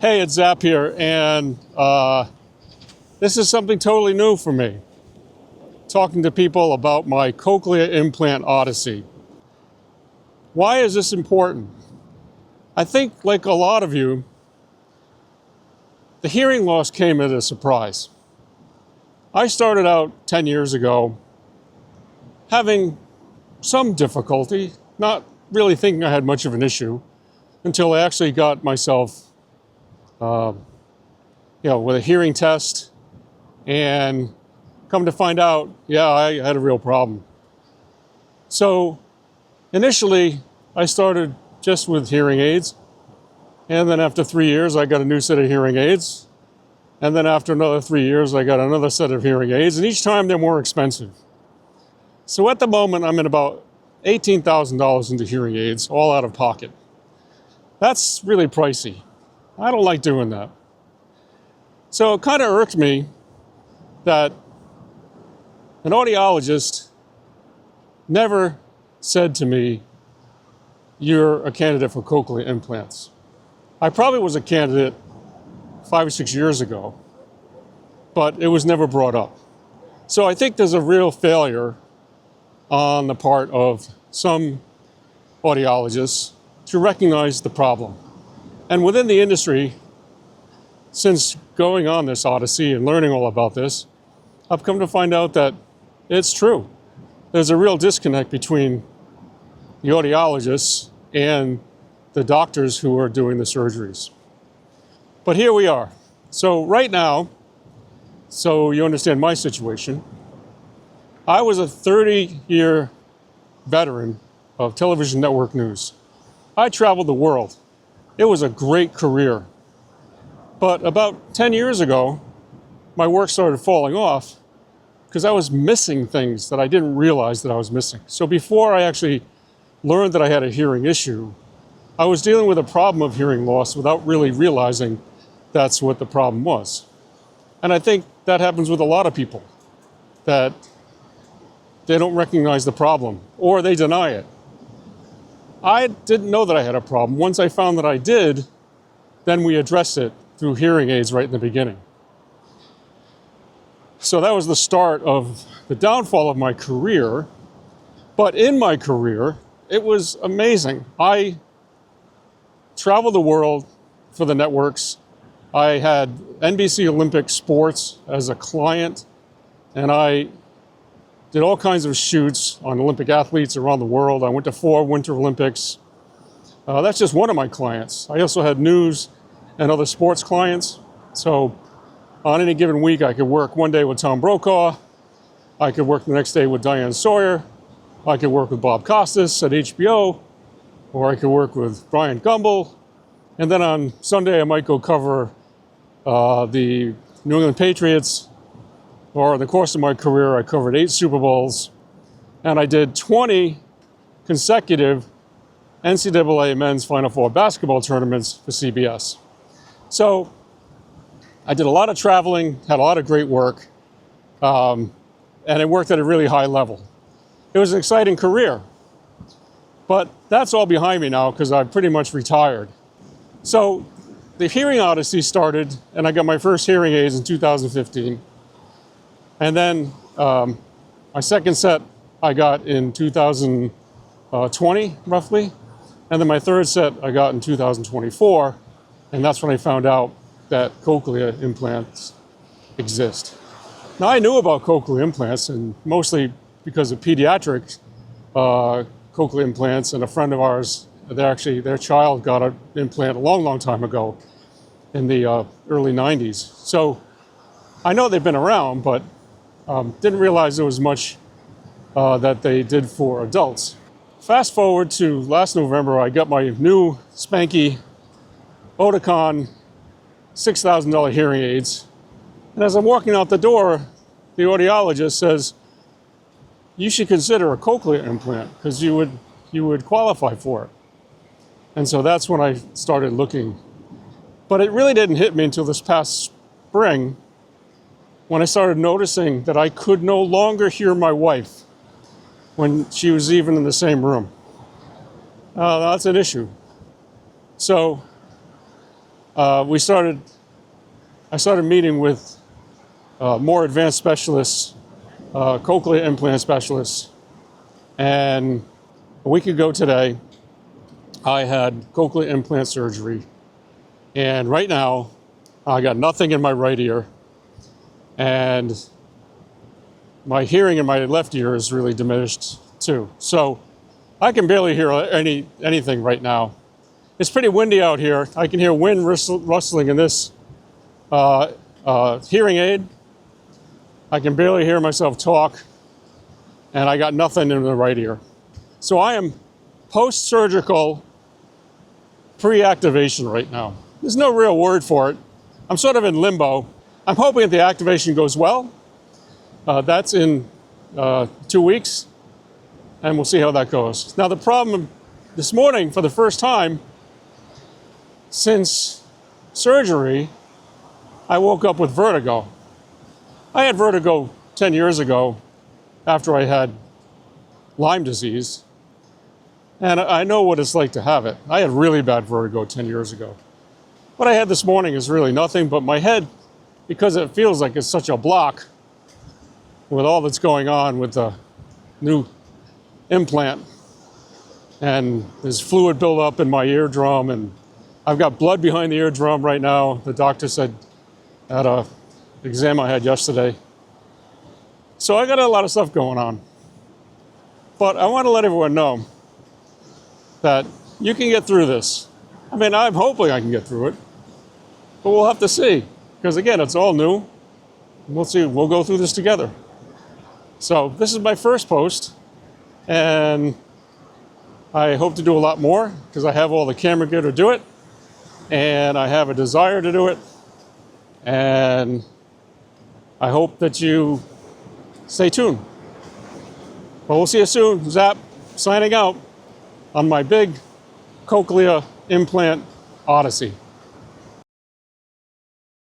Hey, it's Zap here, and this is something totally new for me. Talking to people about my Cochlear Implant Odyssey. Why is this important? I think, like a lot of you, the hearing loss came as a surprise. I started out 10 years ago having some difficulty, not really thinking I had much of an issue, until I actually got myself with a hearing test, and come to find out, I had a real problem. So initially, I started just with hearing aids, and then after 3 years, I got a new set of hearing aids, and then after another 3 years, I got another set of hearing aids, and each time they're more expensive. So at the moment, I'm in about $18,000 into hearing aids, all out of pocket. That's really pricey. I don't like doing that. So it kind of irked me that an audiologist never said to me, "You're a candidate for cochlear implants." I probably was a candidate 5 or 6 years ago, but it was never brought up. So I think there's a real failure on the part of some audiologists to recognize the problem. And within the industry, since going on this Odyssey and learning all about this, I've come to find out that it's true. There's a real disconnect between the audiologists and the doctors who are doing the surgeries. But here we are. So right now, so you understand my situation, I was a 30-year veteran of television network news. I traveled the world. It was a great career. But about 10 years ago, my work started falling off because I was missing things that I didn't realize that I was missing. So before I actually learned that I had a hearing issue, I was dealing with a problem of hearing loss without really realizing that's what the problem was. And I think that happens with a lot of people, that they don't recognize the problem or they deny it. I didn't know that I had a problem. Once I found that I did, then we addressed it through hearing aids right in the beginning. So that was the start of the downfall of my career. But in my career, it was amazing. I traveled the world for the networks. I had NBC Olympic Sports as a client, and I did all kinds of shoots on Olympic athletes around the world. I went to 4 Winter Olympics. That's just one of my clients. I also had news and other sports clients. So on any given week, I could work one day with Tom Brokaw. I could work the next day with Diane Sawyer. I could work with Bob Costas at HBO, or I could work with Brian Gumbel. And then on Sunday, I might go cover the New England Patriots. Or in the course of my career, I covered 8 Super Bowls, and I did 20 consecutive NCAA men's Final Four basketball tournaments for CBS. So I did a lot of traveling, had a lot of great work, and I worked at a really high level. It was an exciting career, but that's all behind me now because I'm pretty much retired. So the Hearing Odyssey started, and I got my first hearing aids in 2015. And then my second set I got in 2020, roughly. And then my third set I got in 2024. And that's when I found out that cochlear implants exist. Now, I knew about cochlear implants, and mostly because of pediatric cochlear implants. And a friend of ours, their child got an implant a long, long time ago in the early 90s. So I know they've been around, but didn't realize there was much that they did for adults. Fast forward to last November, I got my new spanky Oticon $6,000 hearing aids. And as I'm walking out the door, the audiologist says, "You should consider a cochlear implant because you would qualify for it." And so that's when I started looking. But it really didn't hit me until this past spring, when I started noticing that I could no longer hear my wife when she was even in the same room. That's an issue. So I started meeting with more advanced specialists, cochlear implant specialists, and a week ago today, I had cochlear implant surgery, and right now, I got nothing in my right ear, and my hearing in my left ear is really diminished too. So I can barely hear anything right now. It's pretty windy out here. I can hear wind rustling in this hearing aid. I can barely hear myself talk, and I got nothing in the right ear. So I am post-surgical pre-activation right now. There's no real word for it. I'm sort of in limbo. I'm hoping that the activation goes well. That's in 2 weeks, and we'll see how that goes. Now, the problem this morning, for the first time since surgery, I woke up with vertigo. I had vertigo 10 years ago after I had Lyme disease, and I know what it's like to have it. I had really bad vertigo 10 years ago. What I had this morning is really nothing, but my head, because it feels like it's such a block with all that's going on with the new implant, and there's fluid buildup in my eardrum, and I've got blood behind the eardrum right now. The doctor said at an exam I had yesterday. So I got a lot of stuff going on. But I want to let everyone know that you can get through this. I mean, I'm hoping I can get through it, but we'll have to see. Because again, it's all new. We'll see, we'll go through this together. So this is my first post, and I hope to do a lot more because I have all the camera gear to do it, and I have a desire to do it, and I hope that you stay tuned. Well, we'll see you soon. Zap, signing out on my big cochlear implant Odyssey.